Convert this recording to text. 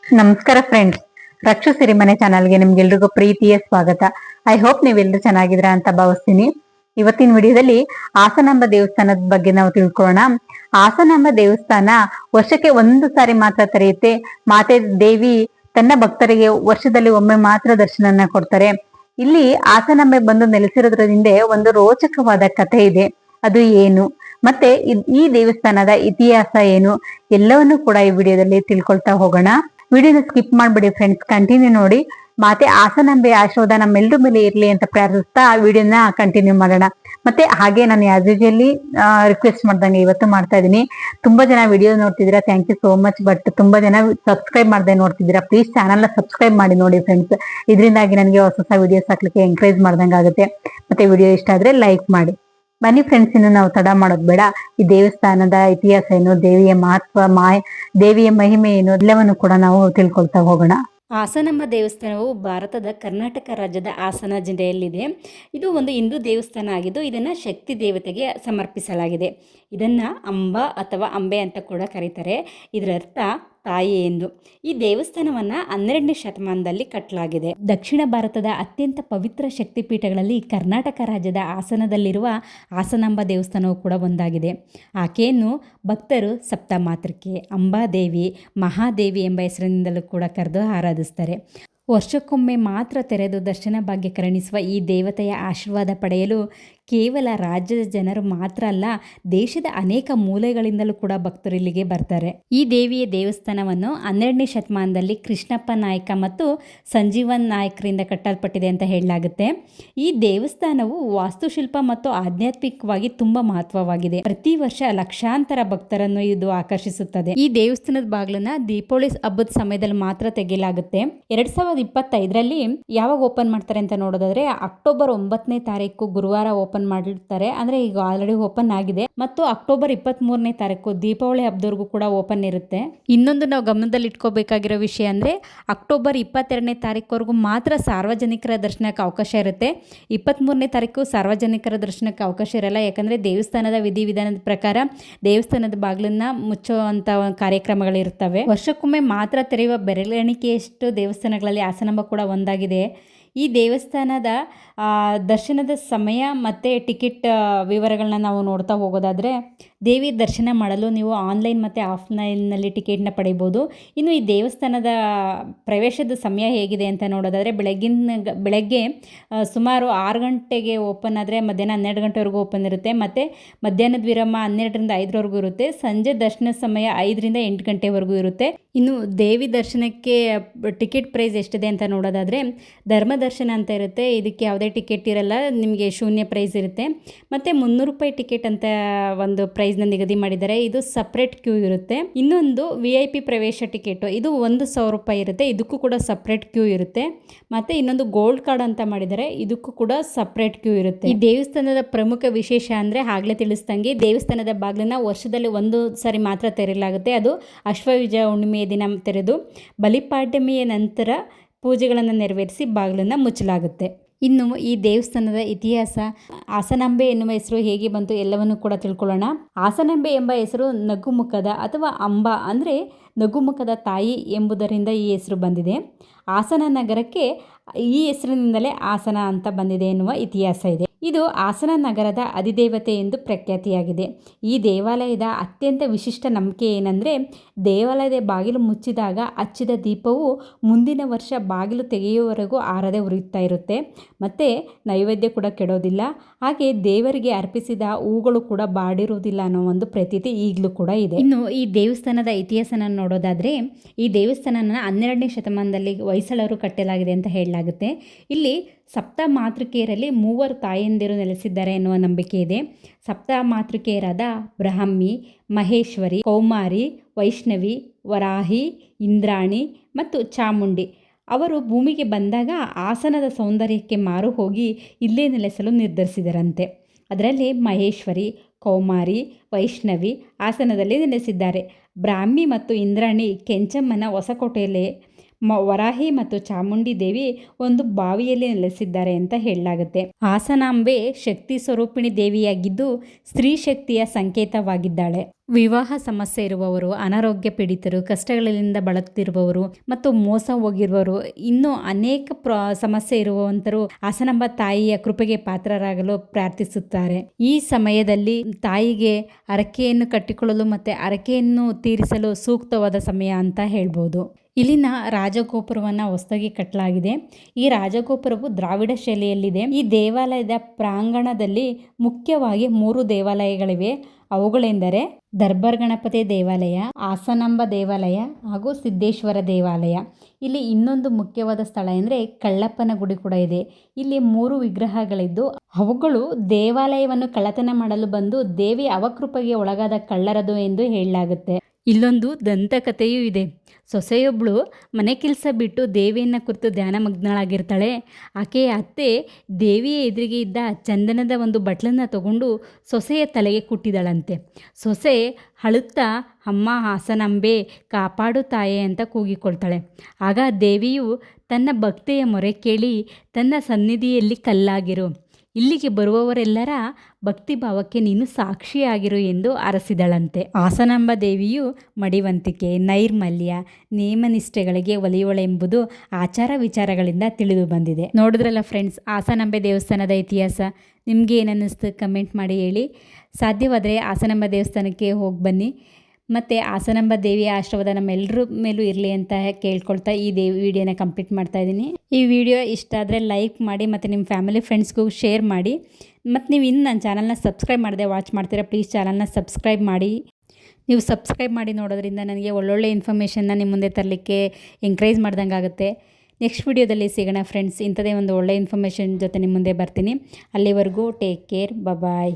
ನಮಸ್ಕಾರ ಫ್ರೆಂಡ್ಸ್, ರಕ್ಷು ಸಿರಿಮನೆ ಚಾನಲ್ಗೆ ನಿಮ್ಗೆಲ್ರಿಗೂ ಪ್ರೀತಿಯ ಸ್ವಾಗತ. ಐ ಹೋಪ್ ನೀವೆಲ್ಲರೂ ಚೆನ್ನಾಗಿದ್ರ ಅಂತ ಭಾವಿಸ್ತೀನಿ. ಇವತ್ತಿನ ವಿಡಿಯೋದಲ್ಲಿ ಹಾಸನಾಂಬ ದೇವಸ್ಥಾನದ ಬಗ್ಗೆ ನಾವು ತಿಳ್ಕೊಳ್ಳೋಣ. ಹಾಸನಾಂಬ ದೇವಸ್ಥಾನ ವರ್ಷಕ್ಕೆ ಒಂದು ಸಾರಿ ಮಾತ್ರ ತೆರೆಯುತ್ತೆ. ಮಾತೆ ದೇವಿ ತನ್ನ ಭಕ್ತರಿಗೆ ವರ್ಷದಲ್ಲಿ ಒಮ್ಮೆ ಮಾತ್ರ ದರ್ಶನನ ಕೊಡ್ತಾರೆ. ಇಲ್ಲಿ ಹಾಸನಾಂಬೆ ಬಂದು ನೆಲೆಸಿರೋದ್ರಿಂದ ಒಂದು ರೋಚಕವಾದ ಕಥೆ ಇದೆ. ಅದು ಏನು ಮತ್ತೆ ಈ ದೇವಸ್ಥಾನದ ಇತಿಹಾಸ ಏನು ಎಲ್ಲವನ್ನು ಕೂಡ ಈ ವಿಡಿಯೋದಲ್ಲಿ ತಿಳ್ಕೊಳ್ತಾ ಹೋಗೋಣ. ವಿಡಿಯೋನ ಸ್ಕಿಪ್ ಮಾಡ್ಬಿಡಿ ಫ್ರೆಂಡ್ಸ್, ಕಂಟಿನ್ಯೂ ನೋಡಿ. ಮಾತೆ ಹಾಸನಾಂಬೆ ಆಶೀರ್ವಾದ ನಮ್ಮೆಲ್ಲರ ಮೇಲೆ ಇರ್ಲಿ ಅಂತ ಪ್ರಾರ್ಥಿಸ್ತಾ ವಿಡಿಯೋನ ಕಂಟಿನ್ಯೂ ಮಾಡೋಣ. ಮತ್ತೆ ಹಾಗೆ ನಾನು ಆಸ್ ಯೂಶುವಲಿ ರಿಕ್ವೆಸ್ಟ್ ಮಾಡ್ದಂಗೆ ಇವತ್ತು ಮಾಡ್ತಾ ಇದ್ದೀನಿ. ತುಂಬಾ ಜನ ವಿಡಿಯೋ ನೋಡ್ತಿದ್ದೀರಾ, thank you so much. But ತುಂಬಾ ಜನ ಸಬ್ಸ್ಕ್ರೈಬ್ ಮಾಡದೆ ನೋಡ್ತಿದ್ದೀರಾ. ಪ್ಲೀಸ್ ಚಾನಲ್ನ ಸಬ್ಸ್ಕ್ರೈಬ್ ಮಾಡಿ ನೋಡಿ ಫ್ರೆಂಡ್ಸ್. ಇದರಿಂದಾಗಿ ನನಗೆ ಹೊಸ ಹೊಸ ವಿಡಿಯೋಸ್ ಹಾಕ್ಲಿಕ್ಕೆ ಎಂಕರೇಜ್ ಮಾಡ್ದಂಗೆ ಆಗುತ್ತೆ. ಮತ್ತೆ ವಿಡಿಯೋ ಇಷ್ಟ ಆದ್ರೆ ಲೈಕ್ ಮಾಡಿ. ಬನ್ನಿ ಫ್ರೆಂಡ್ಸ್, ಇನ್ನು ನಾವು ತಡ ಮಾಡೋದು ಬೇಡ. ಈ ದೇವಸ್ಥಾನದ ಇತಿಹಾಸ ಏನು, ದೇವಿಯ ಮಹತ್ವ, ದೇವಿಯ ಮಹಿಮೆ ಏನು ಎಲ್ಲವನ್ನು ಕೂಡ ನಾವು ತಿಳ್ಕೊಳ್ತಾ ಹೋಗೋಣ. ಹಾಸನಾಂಬ ದೇವಸ್ಥಾನವು ಭಾರತದ ಕರ್ನಾಟಕ ರಾಜ್ಯದ ಹಾಸನ ಜಿಲ್ಲೆಯಲ್ಲಿದೆ. ಇದು ಒಂದು ಹಿಂದೂ ದೇವಸ್ಥಾನ ಆಗಿದ್ದು ಇದನ್ನು ಶಕ್ತಿ ದೇವತೆಗೆ ಸಮರ್ಪಿಸಲಾಗಿದೆ. ಇದನ್ನು ಅಂಬಾ ಅಥವಾ ಅಂಬೆ ಅಂತ ಕೂಡ ಕರೀತಾರೆ. ಇದರ ಅರ್ಥ ತಾಯಿ ಎಂದು. ಈ ದೇವಸ್ಥಾನವನ್ನು 12ನೇ ಶತಮಾನದಲ್ಲಿ ಕಟ್ಟಲಾಗಿದೆ. ದಕ್ಷಿಣ ಭಾರತದ ಅತ್ಯಂತ ಪವಿತ್ರ ಶಕ್ತಿಪೀಠಗಳಲ್ಲಿ ಕರ್ನಾಟಕ ರಾಜ್ಯದ ಹಾಸನದಲ್ಲಿರುವ ಹಾಸನಾಂಬ ದೇವಸ್ಥಾನವು ಕೂಡ ಒಂದಾಗಿದೆ. ಆಕೆಯನ್ನು ಭಕ್ತರು ಸಪ್ತಮಾತೃಕೆ, ಅಂಬಾದೇವಿ, ಮಹಾದೇವಿ ಎಂಬ ಹೆಸರಿನಿಂದಲೂ ಕೂಡ ಕರೆದು ಆರಾಧಿಸ್ತಾರೆ. ವರ್ಷಕ್ಕೊಮ್ಮೆ ಮಾತ್ರ ತೆರೆದು ದರ್ಶನ ಭಾಗ್ಯ ಕರುಣಿಸುವ ಈ ದೇವತೆಯ ಆಶೀರ್ವಾದ ಪಡೆಯಲು ಕೇವಲ ರಾಜ್ಯದ ಜನರು ಮಾತ್ರ ಅಲ್ಲ, ದೇಶದ ಅನೇಕ ಮೂಲೆಗಳಿಂದಲೂ ಕೂಡ ಭಕ್ತರು ಇಲ್ಲಿಗೆ ಬರ್ತಾರೆ. ಈ ದೇವಿಯ ದೇವಸ್ಥಾನವನ್ನು 12ನೇ ಶತಮಾನದಲ್ಲಿ ಕೃಷ್ಣಪ್ಪ ನಾಯಕ ಮತ್ತು ಸಂಜೀವನ್ ನಾಯಕರಿಂದ ಕಟ್ಟಲ್ಪಟ್ಟಿದೆ ಅಂತ ಹೇಳಲಾಗುತ್ತೆ. ಈ ದೇವಸ್ಥಾನವು ವಾಸ್ತುಶಿಲ್ಪ ಮತ್ತು ಆಧ್ಯಾತ್ಮಿಕವಾಗಿ ತುಂಬಾ ಮಹತ್ವವಾಗಿದೆ. ಪ್ರತಿ ವರ್ಷ ಲಕ್ಷಾಂತರ ಭಕ್ತರನ್ನು ಇದು ಆಕರ್ಷಿಸುತ್ತದೆ. ಈ ದೇವಸ್ಥಾನದ ಬಾಗಿಲನ್ನ ದೀಪಾವಳಿ ಹಬ್ಬದ ಸಮಯದಲ್ಲಿ ಮಾತ್ರ ತೆಗೆಯಲಾಗುತ್ತೆ. 2025ರಲ್ಲಿ ಯಾವಾಗ ಓಪನ್ ಮಾಡ್ತಾರೆ ಅಂತ ನೋಡೋದಾದ್ರೆ ಅಕ್ಟೋಬರ್ 9ನೇ ತಾರೀಕು ಗುರುವಾರ ಓಪನ್ ಮಾಡಿರ್ತಾರೆ. ಅಂದ್ರೆ ಈಗ ಆಲ್ರೆಡಿ ಓಪನ್ ಆಗಿದೆ. ಮತ್ತು ಅಕ್ಟೋಬರ್ 23ನೇ ತಾರೀಕು ದೀಪಾವಳಿ ಹಬ್ಬದವರೆಗೂ ಕೂಡ ಓಪನ್ ಇರುತ್ತೆ. ಇನ್ನೊಂದು ನಾವು ಗಮನದಲ್ಲಿ ಇಟ್ಕೋಬೇಕಾಗಿರೋ ವಿಷಯ ಅಂದ್ರೆ ಅಕ್ಟೋಬರ್ 22ನೇ ತಾರೀಕುವರೆಗೂ ಮಾತ್ರ ಸಾರ್ವಜನಿಕರ ದರ್ಶನಕ್ಕೆ ಅವಕಾಶ ಇರುತ್ತೆ. 23ನೇ ತಾರೀಕು ಸಾರ್ವಜನಿಕರ ದರ್ಶನಕ್ಕೆ ಅವಕಾಶ ಇರಲ್ಲ. ಯಾಕಂದ್ರೆ ದೇವಸ್ಥಾನದ ವಿಧಿವಿಧಾನದ ಪ್ರಕಾರ ದೇವಸ್ಥಾನದ ಬಾಗಿಲನ್ನ ಮುಚ್ಚುವಂತ ಕಾರ್ಯಕ್ರಮಗಳಿರ್ತವೆ. ವರ್ಷಕ್ಕೊಮ್ಮೆ ಮಾತ್ರ ತೆರೆಯುವ ಬೆರಳೆಣಿಕೆಯಷ್ಟು ದೇವಸ್ಥಾನಗಳಲ್ಲಿ ಹಾಸನಾಂಬ ಕೂಡ ಒಂದಾಗಿದೆ. ಈ ದೇವಸ್ಥಾನದ ದರ್ಶನದ ಸಮಯ ಮತ್ತು ಟಿಕೆಟ್ ವಿವರಗಳನ್ನ ನಾವು ನೋಡ್ತಾ ಹೋಗೋದಾದರೆ, ದೇವಿ ದರ್ಶನ ಮಾಡಲು ನೀವು ಆನ್ಲೈನ್ ಮತ್ತು ಆಫ್ಲೈನ್ನಲ್ಲಿ ಟಿಕೆಟ್ನ ಪಡಿಬೋದು. ಇನ್ನು ಈ ದೇವಸ್ಥಾನದ ಪ್ರವೇಶದ ಸಮಯ ಹೇಗಿದೆ ಅಂತ ನೋಡೋದಾದರೆ ಬೆಳಗ್ಗೆ ಸುಮಾರು 6 ಗಂಟೆಗೆ ಓಪನ್ ಆದರೆ ಮಧ್ಯಾಹ್ನ 12 ಗಂಟೆವರೆಗೂ ಓಪನ್ ಇರುತ್ತೆ. ಮತ್ತು ಮಧ್ಯಾಹ್ನದ ವಿರಾಮ 12ರಿಂದ 5ರವರೆಗೂ ಇರುತ್ತೆ. ಸಂಜೆ ದರ್ಶನ ಸಮಯ 5ರಿಂದ 8 ಗಂಟೆವರೆಗೂ ಇರುತ್ತೆ. ಇನ್ನು ದೇವಿ ದರ್ಶನಕ್ಕೆ ಟಿಕೆಟ್ ಪ್ರೈಸ್ ಎಷ್ಟಿದೆ ಅಂತ ನೋಡೋದಾದರೆ, ಧರ್ಮ ದರ್ಶನ ಅಂತ ಇರುತ್ತೆ. ಇದಕ್ಕೆ ಯಾವುದೇ ಟಿಕೆಟ್ ಇರಲ್ಲ, ನಿಮಗೆ ಶೂನ್ಯ ಪ್ರೈಸ್ ಇರುತ್ತೆ. ಮತ್ತು 300 ರೂಪಾಯಿ ಟಿಕೆಟ್ ಅಂತ ಒಂದು ಪ್ರೈಸ್ನ ನಿಗದಿ ಮಾಡಿದ್ದಾರೆ. ಇದು ಸಪ್ರೇಟ್ ಕ್ಯೂ ಇರುತ್ತೆ. ಇನ್ನೊಂದು VIP ಪ್ರವೇಶ ಟಿಕೆಟ್, ಇದು 1,000 ರೂಪಾಯಿ ಇರುತ್ತೆ. ಇದಕ್ಕೂ ಕೂಡ ಸಪ್ರೇಟ್ ಕ್ಯೂ ಇರುತ್ತೆ. ಮತ್ತು ಇನ್ನೊಂದು ಗೋಲ್ಡ್ ಕಾರ್ಡ್ ಅಂತ ಮಾಡಿದ್ದಾರೆ, ಇದಕ್ಕೂ ಕೂಡ ಸಪ್ರೇಟ್ ಕ್ಯೂ ಇರುತ್ತೆ. ಈ ದೇವಸ್ಥಾನದ ಪ್ರಮುಖ ವಿಶೇಷ ಅಂದರೆ ಆಗಲೇ ತಿಳಿಸ್ದಂಗೆ ದೇವಸ್ಥಾನದ ಬಾಗಿಲನ್ನ ವರ್ಷದಲ್ಲಿ ಒಂದು ಸಾರಿ ಮಾತ್ರ ತೆರೆಯಲಾಗುತ್ತೆ. ಅದು ಅಶ್ವಯುಜ ಹುಣ್ಣಿಮೆಯ ದಿನ ತೆರೆದು ಬಲಿಪಾಡ್ಯಮಿಯ ನಂತರ ಪೂಜೆಗಳನ್ನು ನೆರವೇರಿಸಿ ಬಾಗಿಲನ್ನು ಮುಚ್ಚಲಾಗುತ್ತೆ. ಇನ್ನು ಈ ದೇವಸ್ಥಾನದ ಇತಿಹಾಸ, ಹಾಸನಾಂಬೆ ಎನ್ನುವ ಹೆಸರು ಹೇಗೆ ಬಂತು ಎಲ್ಲವನ್ನು ಕೂಡ ತಿಳ್ಕೊಳ್ಳೋಣ. ಹಾಸನಾಂಬೆ ಎಂಬ ಹೆಸರು ನಗುಮುಖದ ಅಥವಾ ಅಂಬಾ ಅಂದರೆ ನಗುಮುಖದ ತಾಯಿ ಎಂಬುದರಿಂದ ಈ ಹೆಸರು ಬಂದಿದೆ. ಹಾಸನ ನಗರಕ್ಕೆ ಈ ಹೆಸರಿನಿಂದಲೇ ಹಾಸನ ಅಂತ ಬಂದಿದೆ ಎನ್ನುವ ಇತಿಹಾಸ ಇದೆ. ಇದು ಹಾಸನ ನಗರದ ಅಧಿದೇವತೆ ಎಂದು ಪ್ರಖ್ಯಾತಿಯಾಗಿದೆ. ಈ ದೇವಾಲಯದ ಅತ್ಯಂತ ವಿಶಿಷ್ಟ ನಂಬಿಕೆ ಏನಂದರೆ, ದೇವಾಲಯದ ಬಾಗಿಲು ಮುಚ್ಚಿದಾಗ ಹಚ್ಚಿದ ದೀಪವು ಮುಂದಿನ ವರ್ಷ ಬಾಗಿಲು ತೆಗೆಯುವವರೆಗೂ ಆರದೆ ಉರಿಯುತ್ತಾ ಇರುತ್ತೆ. ಮತ್ತು ನೈವೇದ್ಯ ಕೂಡ ಕೆಡೋದಿಲ್ಲ. ಹಾಗೆ ದೇವರಿಗೆ ಅರ್ಪಿಸಿದ ಹೂಗಳು ಕೂಡ ಬಾಡಿರುವುದಿಲ್ಲ ಅನ್ನೋ ಒಂದು ಪ್ರತೀತಿ ಈಗಲೂ ಕೂಡ ಇದೆ. ಇನ್ನು ಈ ದೇವಸ್ಥಾನದ ಇತಿಹಾಸನ ನೋಡೋದಾದರೆ, ಈ ದೇವಸ್ಥಾನನ 12ನೇ ಶತಮಾನದಲ್ಲಿ ಹೊಯ್ಸಳರು ಕಟ್ಟಲಾಗಿದೆ ಅಂತ ಹೇಳಲಾಗುತ್ತೆ. ಇಲ್ಲಿ ಸಪ್ತ ಮಾತೃಕೆಯರಲ್ಲಿ 3 ತಾಯಂದಿರು ನೆಲೆಸಿದ್ದಾರೆ ಎನ್ನುವ ನಂಬಿಕೆ ಇದೆ. ಸಪ್ತ ಮಾತೃಕೆಯರಾದ ಬ್ರಾಹ್ಮಿ, ಮಹೇಶ್ವರಿ, ಕೌಮಾರಿ, ವೈಷ್ಣವಿ, ವರಾಹಿ, ಇಂದ್ರಾಣಿ ಮತ್ತು ಚಾಮುಂಡಿ ಅವರು ಭೂಮಿಗೆ ಬಂದಾಗ ಹಾಸನದ ಸೌಂದರ್ಯಕ್ಕೆ ಮಾರು ಹೋಗಿ ಇಲ್ಲೇ ನೆಲೆಸಲು ನಿರ್ಧರಿಸಿದರಂತೆ. ಅದರಲ್ಲಿ ಮಹೇಶ್ವರಿ, ಕೌಮಾರಿ, ವೈಷ್ಣವಿ ಹಾಸನದಲ್ಲಿ ನೆಲೆಸಿದ್ದಾರೆ. ಬ್ರಾಹ್ಮಿ ಮತ್ತು ಇಂದ್ರಾಣಿ ಕೆಂಚಮ್ಮನ ಹೊಸಕೋಟೆಯಲ್ಲಿ, ವರಾಹಿ ಮತ್ತು ಚಾಮುಂಡಿ ದೇವಿ ಒಂದು ಬಾವಿಯಲ್ಲಿ ನೆಲೆಸಿದ್ದಾರೆ ಅಂತ ಹೇಳಲಾಗುತ್ತೆ. ಹಾಸನಾಂಬೆ ಶಕ್ತಿ ಸ್ವರೂಪಿಣಿ ದೇವಿಯಾಗಿದ್ದು ಸ್ತ್ರೀ ಶಕ್ತಿಯ ಸಂಕೇತವಾಗಿದ್ದಾಳೆ. ವಿವಾಹ ಸಮಸ್ಯೆ ಇರುವವರು, ಅನಾರೋಗ್ಯ ಪೀಡಿತರು, ಕಷ್ಟಗಳಿಂದ ಬಳಲುತ್ತಿರುವವರು ಮತ್ತು ಮೋಸ ಹೋಗಿರುವವರು, ಇನ್ನೂ ಅನೇಕ ಸಮಸ್ಯೆ ಇರುವಂತರು ಹಾಸನಾಂಬ ತಾಯಿಯ ಕೃಪೆಗೆ ಪಾತ್ರರಾಗಲು ಪ್ರಾರ್ಥಿಸುತ್ತಾರೆ. ಈ ಸಮಯದಲ್ಲಿ ತಾಯಿಗೆ ಹರಕೆಯನ್ನು ಕಟ್ಟಿಕೊಳ್ಳಲು ಮತ್ತು ಹರಕೆಯನ್ನು ತೀರಿಸಲು ಸೂಕ್ತವಾದ ಸಮಯ ಅಂತ ಹೇಳ್ಬೋದು. ಇಲ್ಲಿನ ರಾಜಗೋಪುರವನ್ನು ಹೊಸದಾಗಿ ಕಟ್ಟಲಾಗಿದೆ. ಈ ರಾಜಗೋಪುರವು ದ್ರಾವಿಡ ಶೈಲಿಯಲ್ಲಿದೆ. ಈ ದೇವಾಲಯದ ಪ್ರಾಂಗಣದಲ್ಲಿ ಮುಖ್ಯವಾಗಿ 3 ದೇವಾಲಯಗಳಿವೆ. ಅವುಗಳೆಂದರೆ ದರ್ಬಾರ್ ಗಣಪತಿ ದೇವಾಲಯ, ಹಾಸನಾಂಬ ದೇವಾಲಯ ಹಾಗೂ ಸಿದ್ದೇಶ್ವರ ದೇವಾಲಯ. ಇಲ್ಲಿ ಇನ್ನೊಂದು ಮುಖ್ಯವಾದ ಸ್ಥಳ ಎಂದರೆ ಕಳ್ಳಪ್ಪನ ಗುಡಿ ಕೂಡ ಇದೆ. ಇಲ್ಲಿ 3 ವಿಗ್ರಹಗಳಿದ್ದು ಅವುಗಳು ದೇವಾಲಯವನ್ನು ಕಳ್ಳತನ ಮಾಡಲು ಬಂದು ದೇವಿ ಅವಕೃಪೆಗೆ ಒಳಗಾದ ಕಳ್ಳರದು ಎಂದು ಹೇಳಲಾಗುತ್ತೆ. ಇಲ್ಲೊಂದು ದಂತಕಥೆಯೂ ಇದೆ. ಸೊಸೆಯೊಬ್ಬಳು ಮನೆ ಕೆಲಸ ಬಿಟ್ಟು ದೇವಿಯನ್ನು ಕುರಿತು ಧ್ಯಾನಮಗ್ನಳಾಗಿರ್ತಾಳೆ. ಆಕೆಯ ಅತ್ತೆ ದೇವಿಯ ಎದುರಿಗೆ ಇದ್ದ ಚಂದನದ ಒಂದು ಬಟ್ಲನ್ನು ತಗೊಂಡು ಸೊಸೆಯ ತಲೆಗೆ ಕುಟ್ಟಿದಳಂತೆ. ಸೊಸೆ ಅಳುತ್ತಾ ಅಮ್ಮ ಹಾಸನಾಂಬೆ ಕಾಪಾಡು ತಾಯೆ ಅಂತ ಕೂಗಿಕೊಳ್ತಾಳೆ. ಆಗ ದೇವಿಯು ತನ್ನ ಭಕ್ತಿಯ ಮೊರೆ ಕೇಳಿ ತನ್ನ ಸನ್ನಿಧಿಯಲ್ಲಿ ಕಲ್ಲಾಗಿರು, ಇಲ್ಲಿಗೆ ಬರುವವರೆಲ್ಲರ ಭಕ್ತಿ ಭಾವಕ್ಕೆ ನೀನು ಸಾಕ್ಷಿಯಾಗಿರು ಎಂದು ಅರಸಿದಳಂತೆ. ಹಾಸನಾಂಬ ದೇವಿಯು ಮಡಿವಂತಿಕೆ, ನೈರ್ಮಲ್ಯ, ನೇಮನಿಷ್ಠೆಗಳಿಗೆ ಒಲಿಯುವಳೆಂಬುದು ಆಚಾರ ವಿಚಾರಗಳಿಂದ ತಿಳಿದು ಬಂದಿದೆ. ನೋಡಿದ್ರಲ್ಲ ಫ್ರೆಂಡ್ಸ್, ಹಾಸನಾಂಬೆ ದೇವಸ್ಥಾನದ ಇತಿಹಾಸ. ನಿಮಗೆ ಏನನ್ನಿಸ್ತು ಕಮೆಂಟ್ ಮಾಡಿ ಹೇಳಿ. ಸಾಧ್ಯವಾದರೆ ಹಾಸನಾಂಬ ದೇವಸ್ಥಾನಕ್ಕೆ ಹೋಗಿ ಬನ್ನಿ. ಮತ್ತು ಹಾಸನಾಂಬ ದೇವಿಯ ಆಶೀರ್ವಾದ ನಮ್ಮೆಲ್ಲರ ಮೇಲೂ ಇರಲಿ ಅಂತ ಕೇಳ್ಕೊಳ್ತಾ ಈ ವಿಡಿಯೋನ ಕಂಪ್ಲೀಟ್ ಮಾಡ್ತಾ ಇದ್ದೀನಿ. ಈ ವಿಡಿಯೋ ಇಷ್ಟ ಆದರೆ ಲೈಕ್ ಮಾಡಿ ಮತ್ತು ನಿಮ್ಮ ಫ್ಯಾಮಿಲಿ ಫ್ರೆಂಡ್ಸ್ಗೂ ಶೇರ್ ಮಾಡಿ. ಮತ್ತು ನೀವು ಇನ್ನು ನನ್ನ ಚಾನಲ್ನ ಸಬ್ಸ್ಕ್ರೈಬ್ ಮಾಡದೆ ವಾಚ್ ಮಾಡ್ತೀರಾ, ಪ್ಲೀಸ್ ಚಾನಲ್ನ ಸಬ್ಸ್ಕ್ರೈಬ್ ಮಾಡಿ. ನೀವು ಸಬ್ಸ್ಕ್ರೈಬ್ ಮಾಡಿ ನೋಡೋದ್ರಿಂದ ನನಗೆ ಒಳ್ಳೊಳ್ಳೆ ಇನ್ಫಾರ್ಮೇಷನ್ನ ನಿಮ್ಮ ಮುಂದೆ ತರಲಿಕ್ಕೆ ಎಂಕರೇಜ್ ಮಾಡ್ದಂಗೆ ಆಗುತ್ತೆ. ನೆಕ್ಸ್ಟ್ ವಿಡಿಯೋದಲ್ಲಿ ಸಿಗೋಣ ಫ್ರೆಂಡ್ಸ್. ಇಂಥದೇ ಒಂದು ಒಳ್ಳೆ ಇನ್ಫಾರ್ಮೇಷನ್ ಜೊತೆ ನಿಮ್ಮ ಮುಂದೆ ಬರ್ತೀನಿ. ಅಲ್ಲಿವರೆಗೂ ಟೇಕ್ ಕೇರ್, ಬಾಯ್.